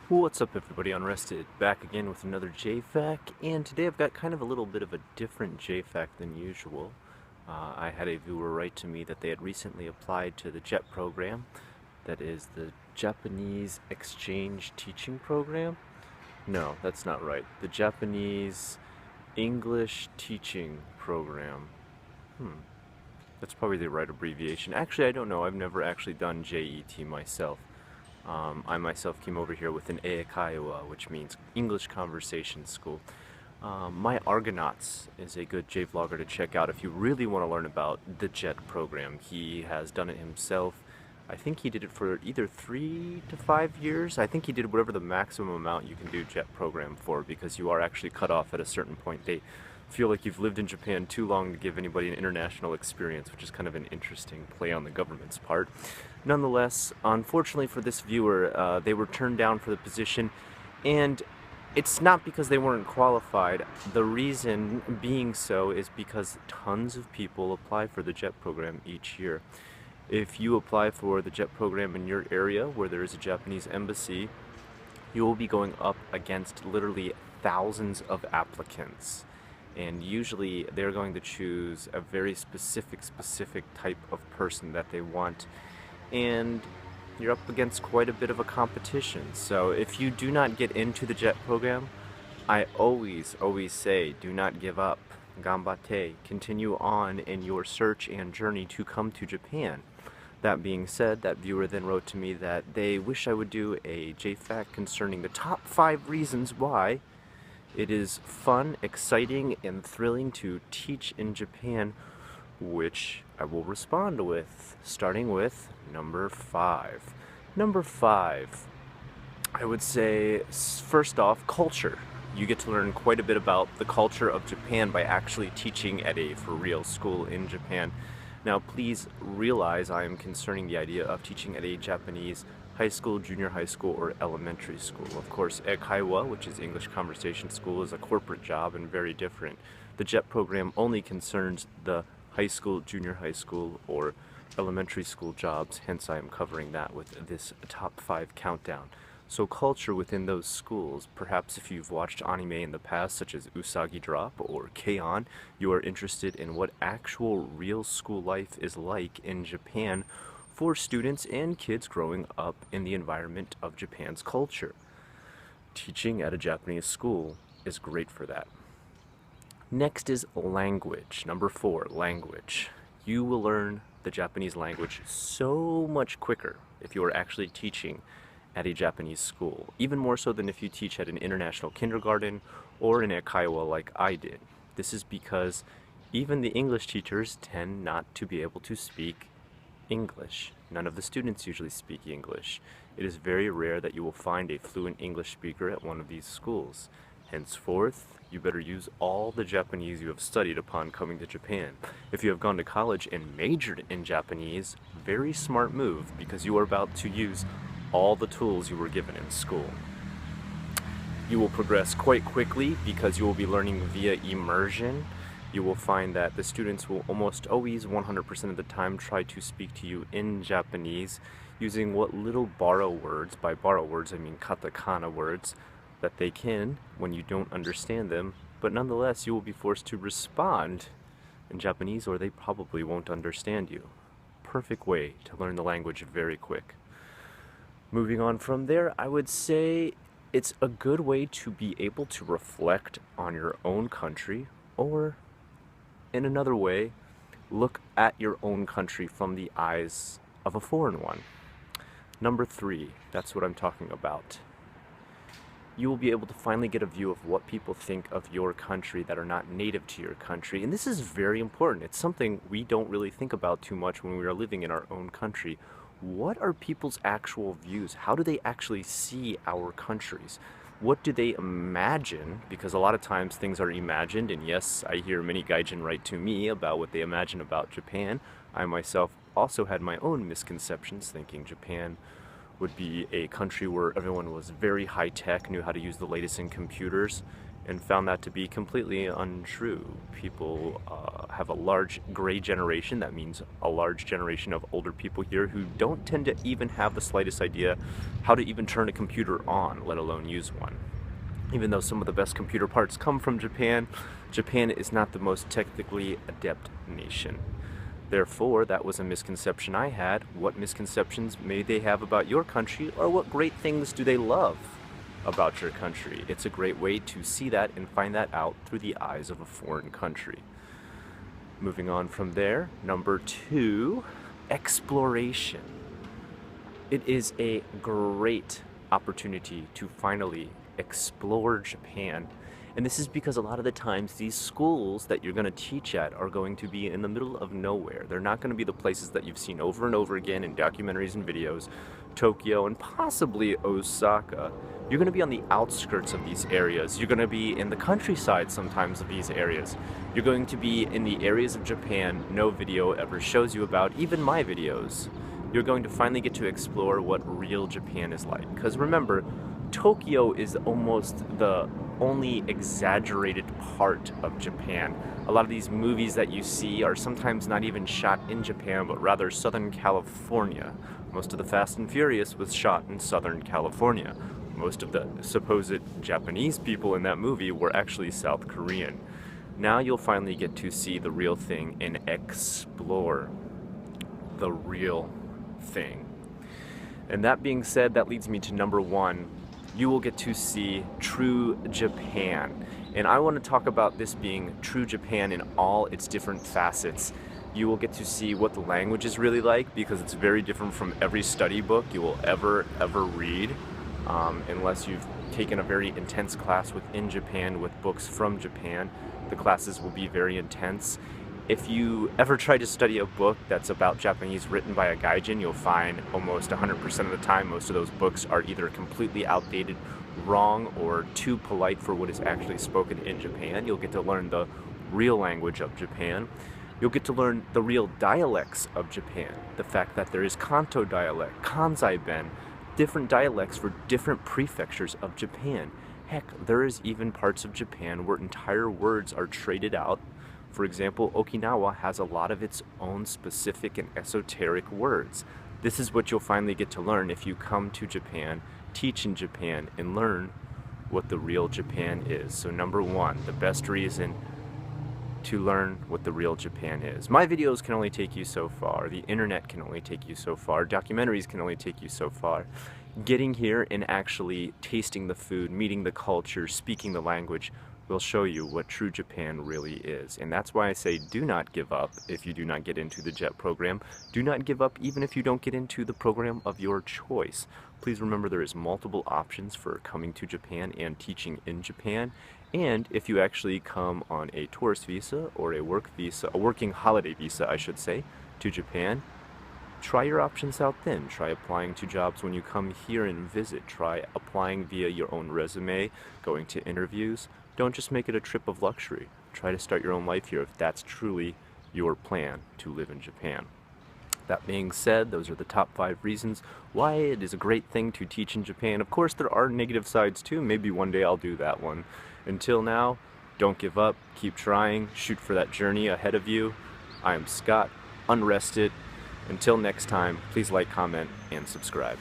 What's up everybody, Unrested, back again with another JFAQ, and today I've got kind of a little bit of a different JFAQ than usual. I had a viewer write to me that they had recently applied to the JET program, that is the Japanese Exchange Teaching Program? No, that's not right. The Japanese English Teaching Program. That's probably the right abbreviation. Actually, I don't know. I've never actually done JET myself. I myself came over here with an Eikaiwa, which means English Conversation School. My Argonauts is a good J-vlogger to check out if you really want to learn about the JET program. He has done it himself. I think he did it for either 3 to 5 years. I think he did whatever the maximum amount you can do JET program for, because you are actually cut off at a certain point. They feel like you've lived in Japan too long to give anybody an international experience, which is kind of an interesting play on the government's part. Nonetheless, unfortunately for this viewer, they were turned down for the position, and it's not because they weren't qualified. The reason being so is because tons of people apply for the JET program each year. If you apply for the JET program in your area where there is a Japanese embassy, you will be going up against literally thousands of applicants. And usually they're going to choose a very specific type of person that they want. And you're up against quite a bit of a competition. So if you do not get into the JET program, I always say, do not give up. Ganbatte. Continue on in your search and journey to come to Japan. That being said, that viewer then wrote to me that they wish I would do a JFAQ concerning the top 5 reasons why it is fun, exciting, and thrilling to teach in Japan, which I will respond with, starting with number 5. Number 5, I would say, first off, culture. You get to learn quite a bit about the culture of Japan by actually teaching at a for real school in Japan. Now, please realize I am concerning the idea of teaching at a Japanese high school, junior high school, or elementary school. Of course, Eikaiwa, which is English Conversation School, is a corporate job and very different. The JET program only concerns the high school, junior high school, or elementary school jobs, hence I am covering that with this top 5 countdown. So culture within those schools, perhaps if you've watched anime in the past such as Usagi Drop or K-On!, you are interested in what actual real school life is like in Japan for students and kids growing up in the environment of Japan's culture. Teaching at a Japanese school is great for that. Next is language. Number 4, language. You will learn the Japanese language so much quicker if you are actually teaching at a Japanese school, even more so than if you teach at an international kindergarten or in Eikaiwa like I did. This is because even the English teachers tend not to be able to speak English. None of the students usually speak English. It is very rare that you will find a fluent English speaker at one of these schools. Henceforth, you better use all the Japanese you have studied upon coming to Japan. If you have gone to college and majored in Japanese, very smart move, because you are about to use all the tools you were given in school. You will progress quite quickly because you will be learning via immersion. You will find that the students will almost always 100% of the time try to speak to you in Japanese using what little borrow words, by borrow words I mean katakana words, that they can when you don't understand them, but nonetheless you will be forced to respond in Japanese or they probably won't understand you. Perfect way to learn the language very quick. Moving on from there, I would say it's a good way to be able to reflect on your own country, or in another way, look at your own country from the eyes of a foreign one. Number 3, that's what I'm talking about. You will be able to finally get a view of what people think of your country that are not native to your country. And this is very important. It's something we don't really think about too much when we are living in our own country. What are people's actual views? How do they actually see our countries? What do they imagine? Because a lot of times things are imagined, and yes, I hear many gaijin write to me about what they imagine about Japan. I myself also had my own misconceptions, thinking Japan would be a country where everyone was very high-tech, knew how to use the latest in computers, and found that to be completely untrue. People have a large gray generation. That means a large generation of older people here who don't tend to even have the slightest idea how to even turn a computer on, let alone use one. Even though some of the best computer parts come from Japan, Japan is not the most technically adept nation. Therefore, that was a misconception I had. What misconceptions may they have about your country, or what great things do they love about your country? It's a great way to see that and find that out through the eyes of a foreign country. Moving on from there, number 2, exploration. It is a great opportunity to finally explore Japan. And this is because a lot of the times these schools that you're going to teach at are going to be in the middle of nowhere. They're not going to be the places that you've seen over and over again in documentaries and videos. Tokyo and possibly Osaka. You're going to be on the outskirts of these areas. You're going to be in the countryside sometimes of these areas. You're going to be in the areas of Japan no video ever shows you about, even my videos. You're going to finally get to explore what real Japan is like. Because remember, Tokyo is almost the only exaggerated part of Japan. A lot of these movies that you see are sometimes not even shot in Japan, but rather Southern California. Most of the Fast and Furious was shot in Southern California. Most of the supposed Japanese people in that movie were actually South Korean. Now you'll finally get to see the real thing and explore the real thing. And that being said, that leads me to number 1. You will get to see true Japan. And I want to talk about this being true Japan in all its different facets. You will get to see what the language is really like, because it's very different from every study book you will ever read, unless you've taken a very intense class within Japan with books from Japan. The classes will be very intense. If you ever try to study a book that's about Japanese written by a gaijin, you'll find almost 100% of the time most of those books are either completely outdated, wrong, or too polite for what is actually spoken in Japan. You'll get to learn the real language of Japan. You'll get to learn the real dialects of Japan. The fact that there is Kanto dialect, Kansai-ben, different dialects for different prefectures of Japan. Heck, there is even parts of Japan where entire words are traded out. For example, Okinawa has a lot of its own specific and esoteric words. This is what you'll finally get to learn if you come to Japan, teach in Japan, and learn what the real Japan is. So number 1, the best reason to learn what the real Japan is. My videos can only take you so far. The internet can only take you so far. Documentaries can only take you so far. Getting here and actually tasting the food, meeting the culture, speaking the language will show you what true Japan really is. And that's why I say do not give up if you do not get into the JET program. Do not give up even if you don't get into the program of your choice. Please remember there is multiple options for coming to Japan and teaching in Japan. And if you actually come on a tourist visa or a work visa, a working holiday visa I should say, to Japan, try your options out then. Try applying to jobs when you come here and visit. Try applying via your own resume, going to interviews. Don't just make it a trip of luxury. Try to start your own life here if that's truly your plan to live in Japan. That being said, those are the top 5 reasons why it is a great thing to teach in Japan. Of course, there are negative sides too. Maybe one day I'll do that one. Until now, don't give up. Keep trying. Shoot for that journey ahead of you. I am Scott, Unrested. Until next time, please like, comment, and subscribe.